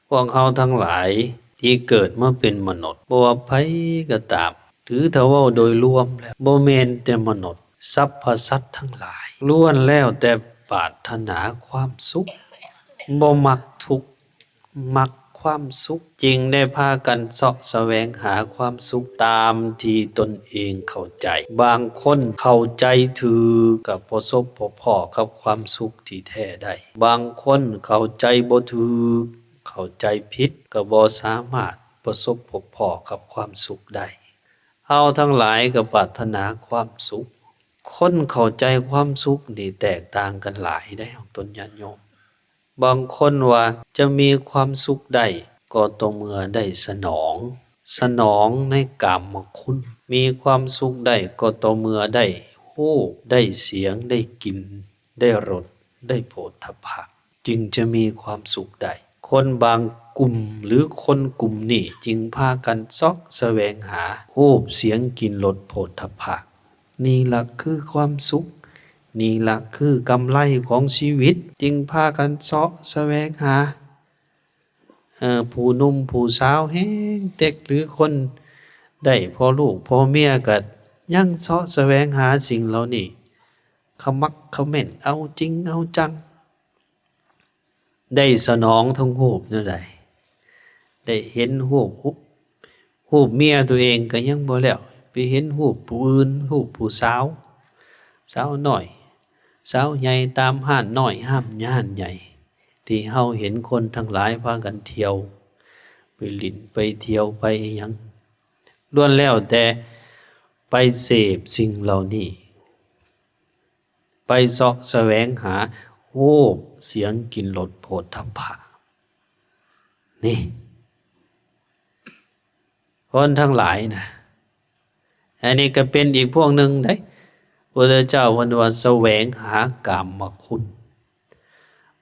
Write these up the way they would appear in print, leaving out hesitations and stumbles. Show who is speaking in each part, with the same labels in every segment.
Speaker 1: พวกเราทั้งหลายที่เกิดมาเป็นมนุษย์บ่ว่าไผก็ตามถือถ้าเว้าโดยรวมแล้วบ่แม่นแต่มนุษย์สรรพสัตว์ทั้งหลายล้วนแล้วแต่ปรารถนาความสุขบ่มักทุกข์มักความสุขจึงได้พากันเสาะแสวงหาความสุขตามที่ตนเองเข้าใจบางคนเข้าใจถูกก็ประสบพบพ้อกับความสุขที่แท้ได้บางคนเข้าใจบ่ถูกเข้าใจผิดก็บ่สามารถประสบพบพ้อกับความสุขได้เฮาทั้งหลายก็ปรารถนาความสุขคนเข้าใจความสุขนี่แตกต่างกันหลายได้ของตนญาติโยมบางคนว่าจะมีความสุขได้ก็ต่อเมื่อได้สนองในกามคุณมีความสุขได้ก็ต่อเมื่อได้รูปได้เสียงได้กลิ่นได้รสได้โผฏฐัพพะจึงจะมีความสุขได้คนบางกลุ่มหรือคนกลุ่มนี้จึงพากันเสาะแสวงหารูปเสียงกลิ่นรสโผฏฐัพพะนี่ล่ะคือความสุขนี่ล่ะคือกำไรของชีวิตจึงพากันเสาะแสวงหาผู้หนุ่มผู้สาวแฮงเต็กหรือคนได้พ่อลูกพ่อเมียก็ยังเสาะแสวงหาสิ่งเหล่านี้ขมักเขม้นเอาจริงเอาจังได้สนองทั้งรูปนั่นใดได้เห็นรูปเมียตัวเองก็ยังบ่แล้วไปเห็นรูปผู้อื่นรูปผู้สาวน้อยสาวใหญ่ตามห้านน้อยห้ามห้านใหญ่ที่เฮาเห็นคนทั้งหลายพากันเที่ยวไปลิ้นไปเที่ยวไปหยังล้วนแล้วแต่ไปเสพสิ่งเหล่านี้ไปเสาะแสวงหารูปเสียงกลิ่นรสโผฏฐัพพะนี่คนทั้งหลายนะอันนี้ก็เป็นอีกพวกหนึ่งได้พระพุทธเจ้าวันว่าแสวงหากามคุณ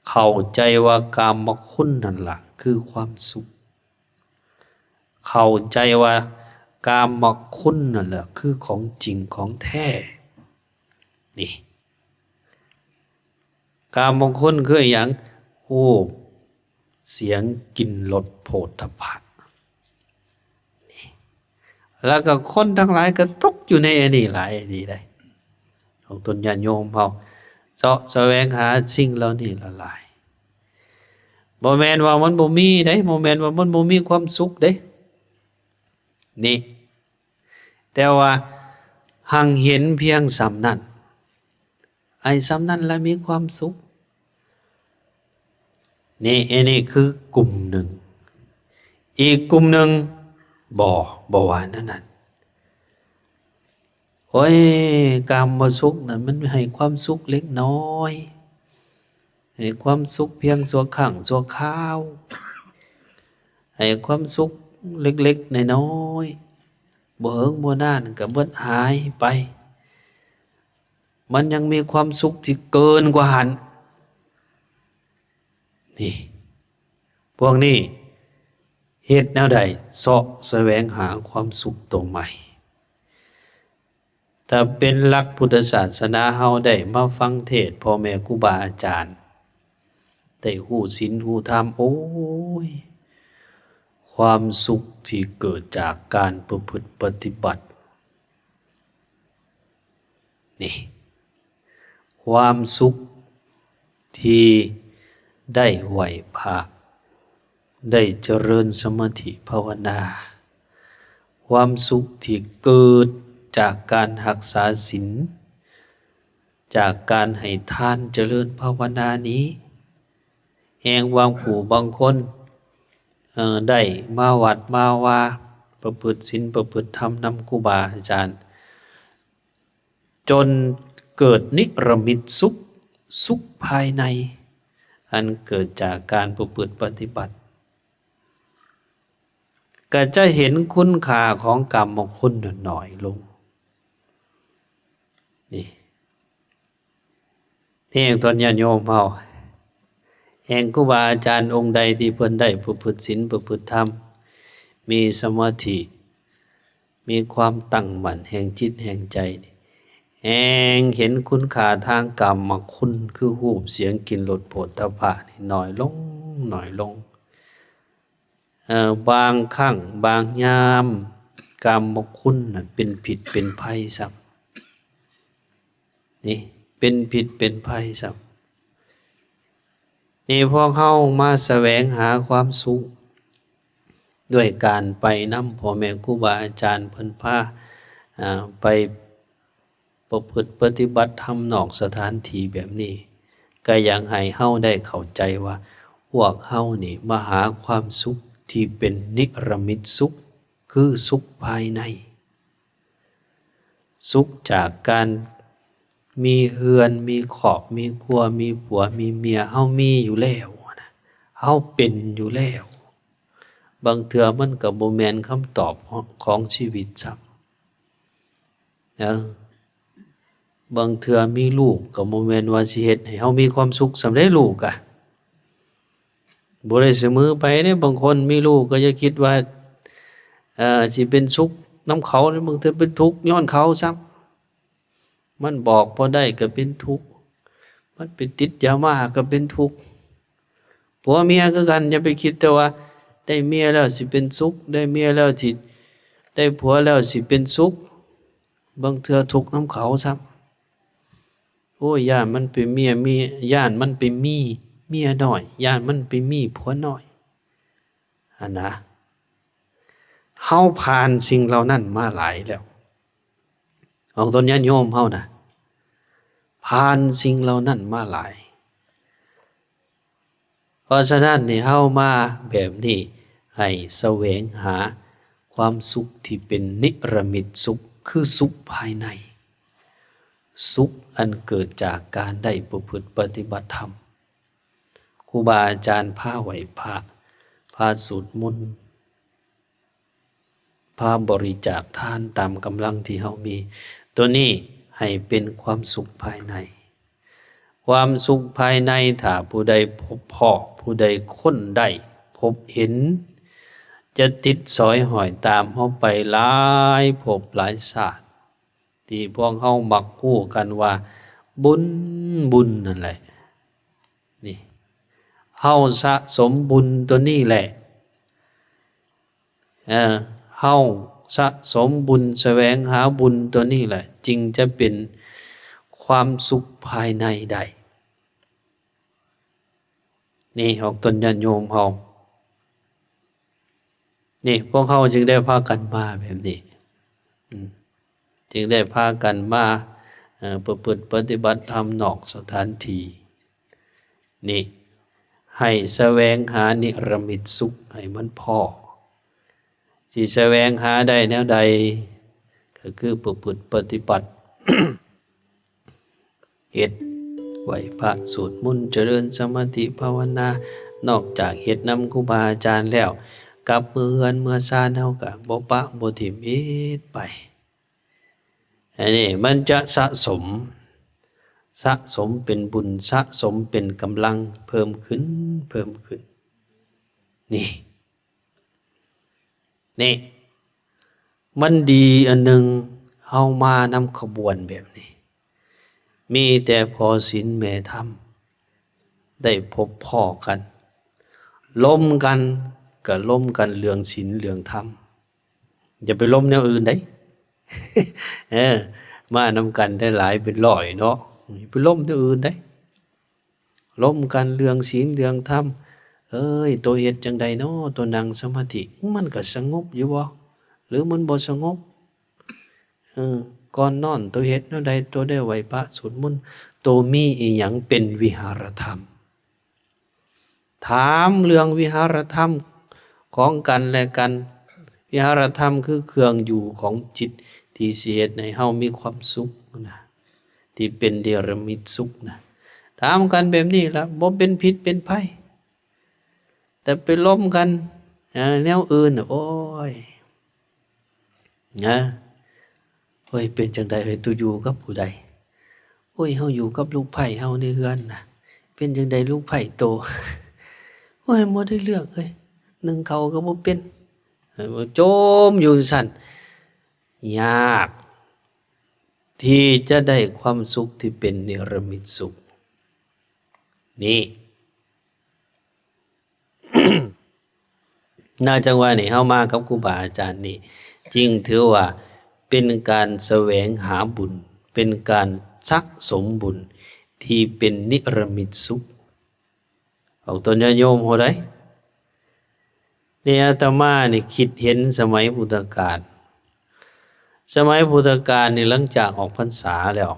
Speaker 1: เข้าใจว่ากามคุณนั่นล่ะคือความสุขเข้าใจว่ากามคุณนั่นแหละคือของจริงของแท้นี่กามคุณคือหยังรูปเสียงกลิ่นรสโผฏฐัพพะนี่แล้วก็คนทั้งหลายก็ตกอยู่ในอันนี้หลายอันนี้ได้ของตนญาติโยมเฮาเสาะแสวงหาสิ่งเหล่านี้ละหลายบ่แม่นว่ามันบ่มีเด้บ่แม่นว่ามันบ่มีความสุขเด้นี่แต่ว่าหังเห็นเพียงส่ำนั้นไอ้ส่ำนั้นแล้วมีความสุขนี่อันนี้คือกลุ่มหนึ่งอีกกลุ่มหนึ่งบ่ว่านั้นโอ้ยกามสุขนั้นมันให้ความสุขเล็กน้อยให้ความสุขเพียงชั่วครั้งชั่วคราวให้ความสุขเล็กๆน้อยๆบ่เหิงบ่นานก็เบิดหายไปมันยังมีความสุขที่เกินกว่าหันนี่พวกนี้เฮ็ดแนวใดเสาะแสวงหาความสุขตัวใหม่ถ้าเป็นหลักพุทธศาสนาเฮาได้มาฟังเทศน์พ่อแม่ครูบาอาจารย์ได้ฮู้ศีลฮู้ธรรมโอ้ยความสุขที่เกิดจากการประพฤติปฏิบัตินี่ความสุขที่ได้ไหวพระได้เจริญสมาธิภาวนาความสุขที่เกิดจากการรักษาศีลจากการให้ทานเจริญภาวนานี้แห่งบางผู้บางคนได้มาวัดมาวาประพฤติศีลประพฤติธรรมนำครูบาอาจารย์จนเกิดนิรมิตสุขภายในอันเกิดจากการประพฤติปฏิบัติก็จะเห็นคุณค่าของกรรมคุณน้อยลงนี่เองตอนญาติโยมเฮาแห่งครูบาอาจารย์องค์ใดที่เพิ่นได้ประพฤติศีลประพฤติธรรมมีสมาธิมีความตั้งมั่นแห่งจิตแห่งใจแห่งเห็นคุณค่าทางกรรมคุณคือรูปเสียงกลิ่นรสโผฏฐัพพะนี่น้อยลง บางครั้งบางยามกามคุณน่ะเป็นผิดเป็นภัยซ้ำนี่เป็นผิดเป็นภัยซ้ำนี่พวกเฮามาแสวงหาความสุขด้วยการไปนำพ่อแม่ครูบาอาจารย์เพิ่นพาไปประพฤติปฏิบัติธรรมนอกสถานที่แบบนี้ก็อยากให้เฮาได้เข้าใจว่าพวกเฮานี่มาหาความสุขที่เป็นนิรมิตสุขคือสุขภายในสุขจากการมีเฮือนมีครอบมีครัวมีผัวมีเมียเฮามีอยู่แล้วนะเฮาเป็นอยู่แล้วบางเทื่อมันก็บ่แม่นคำตอบของชีวิตซ้ำนะบางเทื่อมีลูกก็บ่แม่นว่าสิเฮ็ดให้เฮามีความสุขสำเร็จลูกอะบ่ได้เสมอไปเด้บางคนมีลูกก็อย่าคิดว่าสิเป็นสุขนำเขาบางเทื่อเป็นทุกข์ย้อนเขาซ้ำมันบอกบ่ได้ก็เป็นทุกข์มันเป็นติดยามาก็เป็นทุกข์ผัวเมียคือกันอย่าไปคิดแต่ว่าได้เมียแล้วสิเป็นสุขได้เมียแล้วสิได้ผัวแล้วสิเป็นสุขบางเทื่อทุกข์นำเขาซ้ำโอ้ยย่านมันเป็นเมียย่านมันเป็นมีเมียน้อยย่านมันเป็นมีผัวน้อยนะเฮาผ่านสิ่งเหล่านั้นมาหลายแล้วของตนญาติโยมเฮานะผ่านสิ่งเหล่านั้นมาหลายเพราะฉะนั้นนี่เฮามาแบบนี้ให้แสวงหาความสุขที่เป็นนิรมิตสุขคือสุขภายในสุขอันเกิดจากการได้ประพฤติปฏิบัติธรรมครูบาอาจารย์พาไหวพาสวดมนต์พาบริจาคทานตามกำลังที่เฮามีตัวนี้ให้เป็นความสุขภายในความสุขภายในถ้าผู้ใดพบพ่อผู้ใดค้นได้พบเห็นจะติดสอยห้อยตามเฮาไปหลายภพหลายชาติที่พวกเฮามักพูดกันว่าบุญนั่นแหละนี่เฮาสะสมบุญตัวนี้แหละเฮาสะสมบุญแสวงหาบุญตัวนี้แหละจึงจะเป็นความสุขภายในได้นี่ของตนญาติโยมเฮานี่พวกเขาจึงได้พากันมาแบบนี้จึงได้พากันมาประพฤติปฏิบัติธรรมนอกสถานที่นี่ให้แสวงหานิรมิตสุขให้มันพอที่แสวงหาได้แนวใดก็คือประพฤติปฏิบัติ เฮ็ดไหวพระสวดมนต์เจริญสมาธิภาวนานอกจากเฮ็ดนำครูบาอาจารย์แล้วกับมือเฮือนมือซ่านเฮาก็บ่ปะบ่ถิมเฮ็ดไปอันนี้มันจะสะสมเป็นบุญสะสมเป็นกำลังเพิ่มขึ้นนี่มันดีอันหนึ่งเฮามานำขบวนแบบนี้มีแต่พอศีลแม่ธรรมได้พบพ่อกันล้มกันก็ล้มกันเรื่องศีลเรื่องธรรมอย่าไปล้มแนวอื่นได้ มานำกันได้หลายเป็นร้อยเนาะไปล้มแนวอื่นได้ล้มกันเรื่องศีลเรื่องธรรมตัวเฮ็ดจังใดเนาะตัวนั่งสมาธิมันก็สงบอยู่บ่หรือมันบ่สงบก่อนนอนตัวเฮ็ดแนวใดตัวได้ไหวพระสวดมนต์ตัวมีอีหยังเป็นวิหารธรรมถามเรื่องวิหารธรรมของกันและกันวิหารธรรมคือเครื่องอยู่ของจิตที่สิเฮ็ดให้เฮามีความสุขนะที่เป็นเดรมิตสุขนะถามกันแบบนี้ละบ่เป็นพิษเป็นภัยแต่ไปล้มกันแนวอื่นโอ้ยนะเฮ้ยเป็นจังใดเฮ้ยตูอยู่กับผู้ใดโอ้ยเฮาอยู่กับลูกไผ่เฮาในเฮือนน่ะเป็นจังใดลูกไผ่โตโอ้ยบ่ได้เลือกเอ้ยนึ่งเขาก็บ่เป็นจมอยู่สั่นยากที่จะได้ความสุขที่เป็นนิรมิตสุขนี่ น่าจังว่านี่เฮามากับครูบาอาจารย์นี่จริงถือว่าเป็นการแสวงหาบุญเป็นการสักสมบุญที่เป็นนิรมิตสุขของตนญาติโยมโหได้เนี่ยอาตมานี่คิดเห็นสมัยพุทธกาลสมัยพุทธกาลนี่หลังจากออกพรรษาแล้ว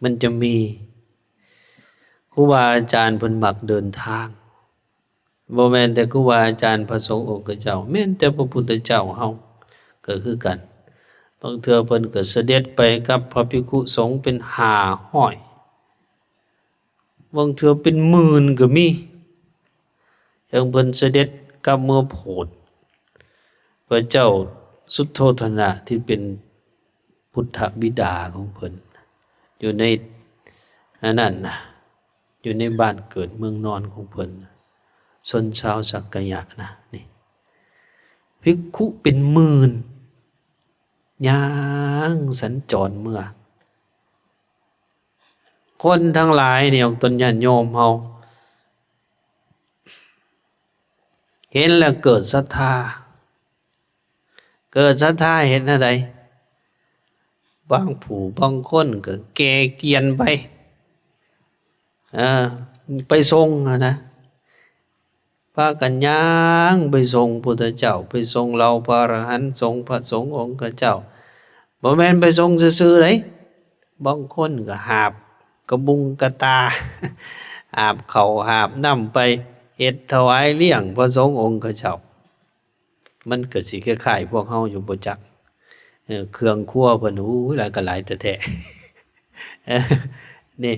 Speaker 1: มันจะมีครูบาอาจารย์เพิ่นมักเดินทางบ่แม่นแต่ครูบาอาจารย์พระสงฆ์องค์เจ้าแม่นแต่พระพุทธเจ้าเฮาก็คือกันบางเทื่อเพิ่นก็เสด็จไปกับพระภิกขุสงฆ์เป็น500บางเทื่อเป็นหมื่นก็มีอย่างเพิ่นเสด็จกับเมื่อโพธิ์พระเจ้าสุทโธทนะที่เป็นพุทธบิดาของเพิ่นอยู่ในอันนั้นนะอยู่ในบ้านเกิดเมืองนอนของเพิ่นชนชาวสักกยะนะนี่ภิกขุเป็นหมื่นย่างสัญจรเมื่อคนทั้งหลายเนี่ยตนญาติโยมเฮาเห็นแล้วเกิดศรัทธาเห็นอะไรบางผู้บางคนก็แก่เกียนไปไปทรงนะพากันย่างไปทรงพุทธเจ้าไปทรงเราพระอรหันต์ทรงพระสงฆ์องค์เจ้าบ่แม่นไปทรงซื่อๆเลยบางคนก็หาบกระบุงกระตาหาบข้าวหาบน้ำไปเฮ็ดถวายเลี้ยงพระสงฆ์องค์เจ้ามันก็สิคล้ายๆพวกเฮาอยู่บ่จักเครื่องครัวเพิ่นหลายก็หลายแต่แท้นี่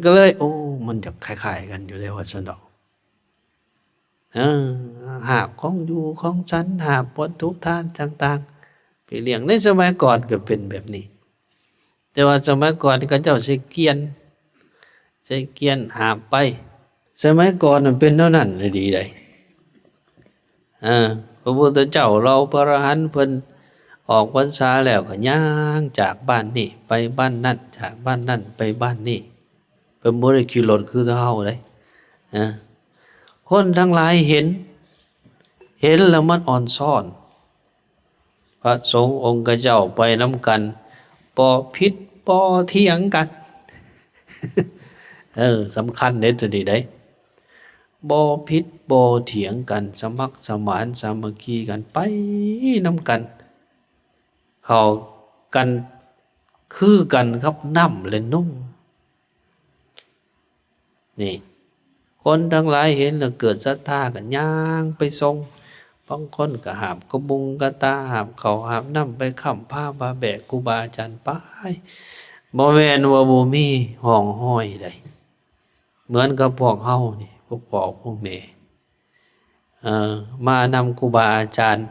Speaker 1: ก็เลยโอ้มันจะคล้ายๆกันอยู่เลยว่าซั่นดอกหาบของอยู่ของฉันหาบวัตถุทานต่างๆไปเลี้ยงในสมัยก่อนก็เป็นแบบนี้แต่ว่าสมัยก่อนก็เจ้าใช้เกวียนหาบไปสมัยก่อนมันเป็นเท่านั้นเลยดีได้พระพุทธเจ้าเราพระอรหันต์เพิ่นออกพรรษาแล้วก็ย่างจากบ้านนี้ไปบ้านนั่นจากบ้านนั่นไปบ้านนี้เพิ่นบ่ได้ขี่รถคือเฮาเลยคนทั้งหลายเห็นแล้วมันอ่อนซ่อนพระสงฆ์องค์เจ้าไปนำกันบ่ผิดบ่เถียงกันสำคัญเด้ตัวนี้ได้บ่ผิดบ่เถียงกันสมัครสมานสามัคคีกันไปนำกันเข้ากันคือกันครับน้ำและนุ่มนี่คนทั้งหลายเห็นแล้วเกิดศรัทธากันย่างไปทรงบางคนก็หาบกระบุงกระตาหาบเขาหาบน้ำไปค้ำผ้าบาแบกครูบาอาจารย์ไปบ่แม่นว่าบ่มีห้องห้อยใดเหมือนกับพวกเฮานี่พวกพ่อพวกแม่มานำครูบาอาจารย์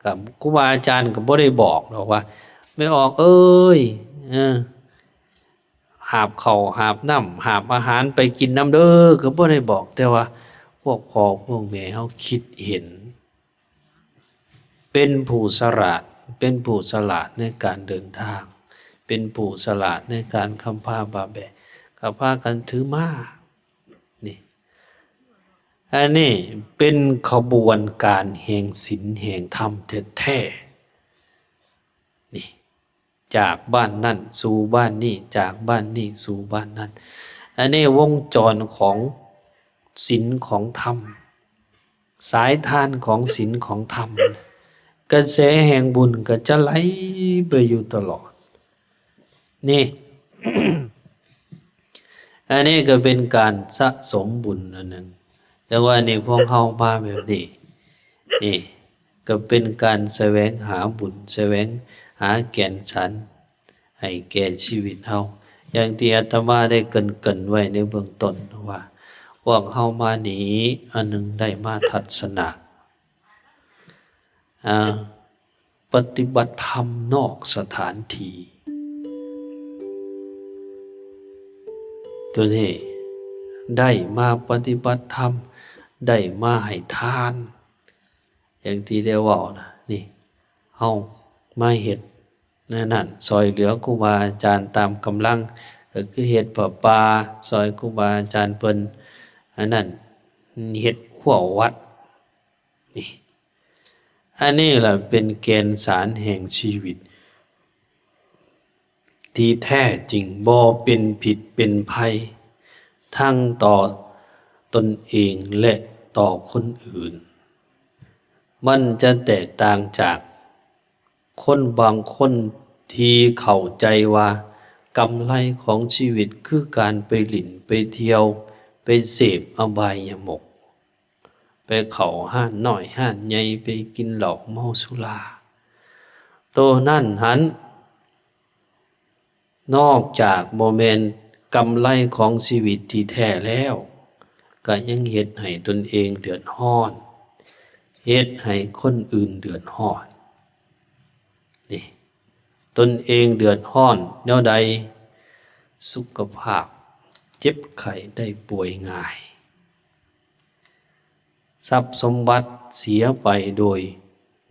Speaker 1: กับครูบาอาจารย์ก็บ่ได้บอกหรอกว่าไม่ออกหาบข้าวหาบน้ำหาบอาหารไปกินน้ำเด้อก็บ่ได้บอกแต่ว่าพวกพ่อพวกแม่เฮาคิดเห็นเป็นผู้ฉลาดในการเดินทางเป็นผู้ฉลาดในการค้ำผ้าบาแบกก็พากันถือมานี่อันนี้เป็นขบวนการแห่งศีลแห่งธรรมแท้ๆนี่จากบ้านนั่นสู่บ้านนี้จากบ้านนี้สู่บ้านนั้นอันนี้วงจรของศีลของธรรมสายทานของศีลของธรรมกระแสแห่งบุญก็จะไหลไปอยู่ตลอดนี่ อันนี้ก็เป็นการสะสมบุญอันหนึ่งแต่ว่านี่พวกเฮามาแบบนี้นี่ก็เป็นการแสวงหาบุญแสวงหาแก่นสารให้แก่ชีวิตเฮาอย่างที่อาตมาได้เกริ่นไว้ในเบื้องต้นว่าพวกเฮามานี้อันหนึ่งได้มาทัศนะปฏิบัติธรรมนอกสถานที่ตัวนี้ได้มาปฏิบัติธรรมได้มาให้ทานอย่างที่ได้ว่านะนี่เฮามาเฮ็ดนั่นซอยเหลือครูบาอาจารย์ตามกำลังก็คือเฮ็ดประปาซอยครูบาอาจารย์เพิ่นอันนั้นเฮ็ดหัววัดนี่ อันนี้แหละเป็นแกนสารแห่งชีวิตที่แท้จริงบ่เป็นผิดเป็นภัยทั้งต่อตนเองและต่อคนอื่นมันจะแตกต่างจากคนบางคนที่เข้าใจว่ากำไรของชีวิตคือการไปหลิ่นไปเที่ยวไปเสพอบายมุขไปเข้าห้านน้อยห้านใหญ่ไปกินเหล้าเมาสุราโตนั่นหันนอกจากบ่แม่นกำไรของชีวิตที่แท้แล้วก็ยังเฮ็ดให้ตนเองเดือดร้อนเฮ็ดให้คนอื่นเดือดร้อนนี่ตนเองเดือดร้อนแนวใดสุขภาพเจ็บไข้ได้ป่วยง่ายทรัพย์สมบัติเสียไปโดย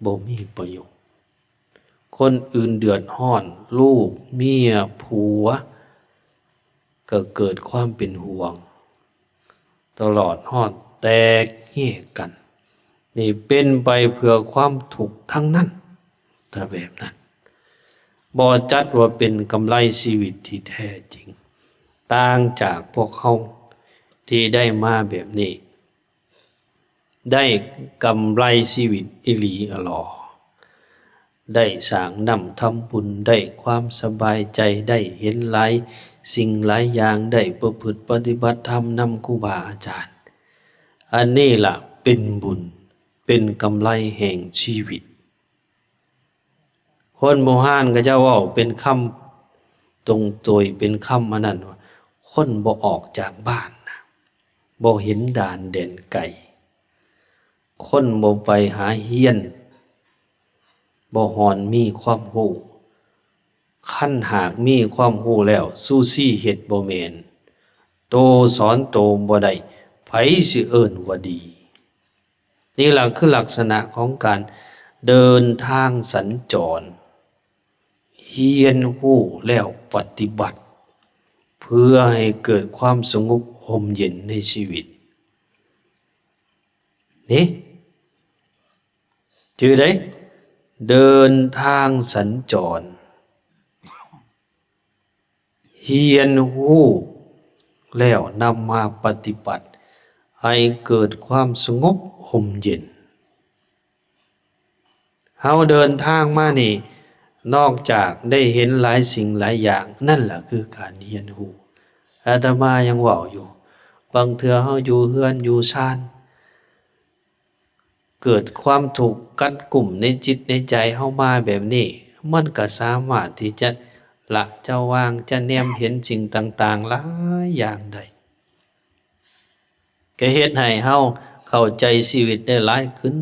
Speaker 1: บ่มีประโยชน์คนอื่นเดือดร้อนลูกเมียผัวก็เกิดความเป็นห่วงตลอดฮอดแตกแยกกันนี่เป็นไปเพื่อความทุกข์ทั้งนั้นถ้าแบบนั้นบ่จัดว่าเป็นกำไรชีวิตที่แท้จริงต่างจากพวกเขาที่ได้มาแบบนี้ได้กำไรชีวิตอิหลีอลอได้สร้างนำทำบุญได้ความสบายใจได้เห็นหลายสิ่งหลายอย่างได้ประพฤติปฏิบัติธรรมนำครูบาอาจารย์อันนี้ล่ะเป็นบุญเป็นกำไรแห่งชีวิตคนโบราณก็จะเว้าเป็นคำตรงตัวเป็นคำอันนั้นว่าคนบ่ออกจากบ้านนะบ่เห็นด่านแดนไกลคนบ่ไปหาเฮียนบ่ฮอนมีความรู้คันหากมีความรู้แล้วสู้ซี่เฮ็ดบ่แม่นโตสอนโตบ่ได้ไผสิเอิ้นว่าดีนี่ล่ะคือลักษณะของการเดินทางสัญจรเฮียนรู้แล้วปฏิบัติเพื่อให้เกิดความสงบร่มเย็นในชีวิตนี่ชื่อใดเดินทางสัญจรเฮียนรู้แล้วนำมาปฏิบัติให้เกิดความสงบร่มเย็นเฮาเดินทางมานี่นอกจากได้เห็นหลายสิ่งหลายอย่างนั่นแหละคือการเรียนรู้อาตมายังเว้าอยู่บางเทื่อเฮาอยู่เฮือนอยู่ชานเกิดความถูกกัดกลุ่มในจิตในใจเฮามาแบบนี้มันก็สามารถที่จะละจะวางจะแนมเห็นสิ่งต่างๆหลายอย่างได้ก็เฮ็ดให้เฮาเข้าใจชีวิตได้หลายขึ้น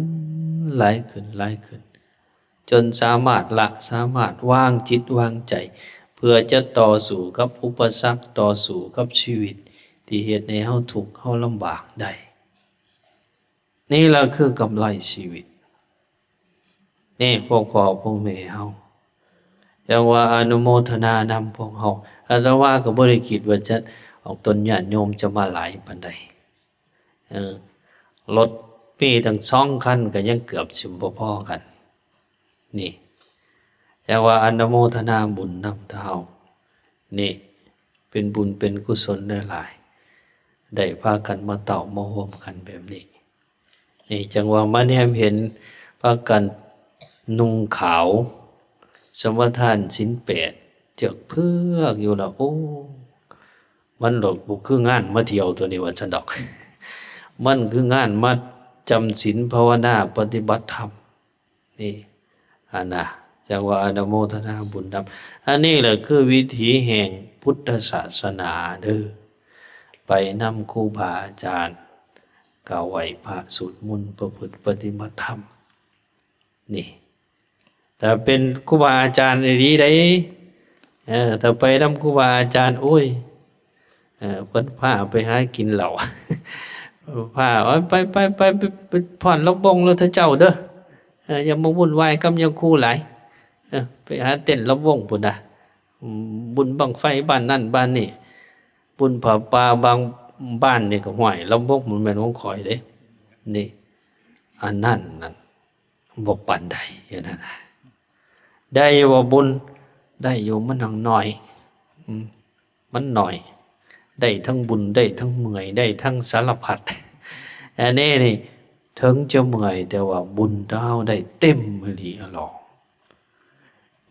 Speaker 1: หลายขึ้นหลายขึ้นจนสามารถละสามารถวางจิตวางใจเพื่อจะต่อสู้กับอุปสรรคต่อสู้กับชีวิตที่เฮ็ดให้เฮาทุกข์เฮาลำบากได้นี่ล่ะคือกำไรชีวิตนี่พวกพ่อพวกแม่เฮาจังว่าอนุโมทนานำพวกเฮาอาตมาก็บ่ได้คิดว่าจะออกตนญาติโยมจะมาหลายปานใดรถมีตั้ง2คันก็ยังเกือบสิบ่พอกันนี่แต่ว่าอนุโมทนาบุญนำเฮานี่เป็นบุญเป็นกุศลได้หลายได้พากันมาเต่ามาร่วมกันแบบนี้นี่จังว่ามาแนมเห็นพากันนุ่งขาวสมทานศีล8เจิกเพือกอยู่ล่ะโอ้มันดอกบ่คืองานมาเที่ยวตัวนี้ว่าซั่นดอกมันคืองานมาจำศีลภาวนาปฏิบัติธรรมนี่อันน่ะจังว่าอนุโมทนาบุญนำอันนี้แหละคือวิถีแห่งพุทธศาสนาเด้อไปนำครูบาอาจารย์กล่าวไหว้พระสวดมนต์ประพฤติปฏิบัติธรรมนี่แต่เป็นครูบาอาจารย์ดีได้ถ้าไปนำครูบาอาจารย์โอ้ยเพิ่นพาไปหากินเหล้าพาไปผ่อนลำบงแล้วเถอะเจ้าเด้ออย่ามาวุ่นวายกับยังครูหลายไปหาเต้นลำวงพุ่นน่ะบุญบั้งไฟบ้านนั่นบ้านนี่บุญผาป่าบางบ้านนี่ก็ห้วยลำวงมันแม่นของข่อยเด้นี่อันนั้นนั่น บ่ปานใดอย่างนั้นนะได้บ่บุญได้อยู่มันหังน้อยมันหน่อย ได้ทั้งบุญได้ทั้งเมื่อยได้ทั้งสารพัดอันนี้นี่ถึงจะเมื่อยแต่ว่าบุญเฮาได้เต็มอีหลีอะหรอ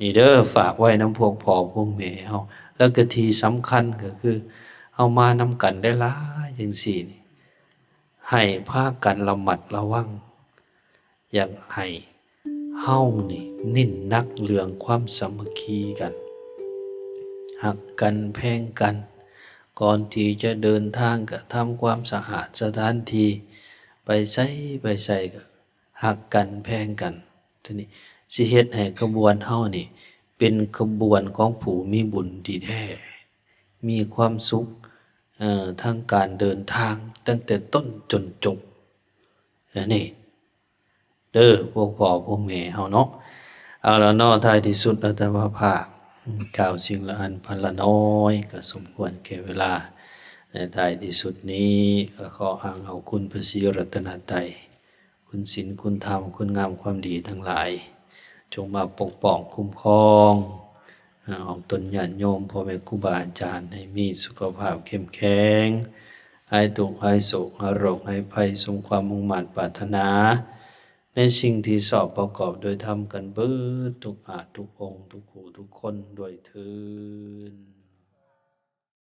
Speaker 1: นี่เด้อฝากไว้นำพวกพ่อพวกแม่เฮาแล้วก็ที่สำคัญก็คือเฮามานำกันได้หลายจังซี่นี่ให้พากันระมัดระวังอยากให้เฮานี่เน้นหนักเรื่องความสามัคคีกันหักกันแพงกันก่อนที่จะเดินทางก็ทำความสะอาดสถานที่ไปใส่ก็หักกันแพงกันทีนี้สิเฮ็ดให้ขบวนเฮานี่เป็นขบวนของผู้มีบุญที่แท้มีความสุขทางการเดินทางตั้งแต่ต้นจนจบอันนี้เด้อพวกพ่อพวกแม่เฮาเนาะเอาละเนาะท้ายที่สุดอาตมาภาพกล่าวสิ่งละอันพันละน้อยก็สมควรแก่เวลาในท้ายที่สุดนี้ก็ขออ้างเอาคุณพระศรีรัตนตรัยคุณศีลคุณธรรมคุณงามความดีทั้งหลายจงมาปกป้องคุ้มครองเอาตนญาติโยมพ่อแม่ครูบาอาจารย์ให้มีสุขภาพเข้มแข็งหายทุกข์หายโศกหายโรคหายภัยสมความมุ่งมั่นปรารถนาในสิ่งที่สอบประกอบโดยธรรมกันเบิดทุกอาจทุกองค์ทุกคู่ทุกคนด้วยเถิด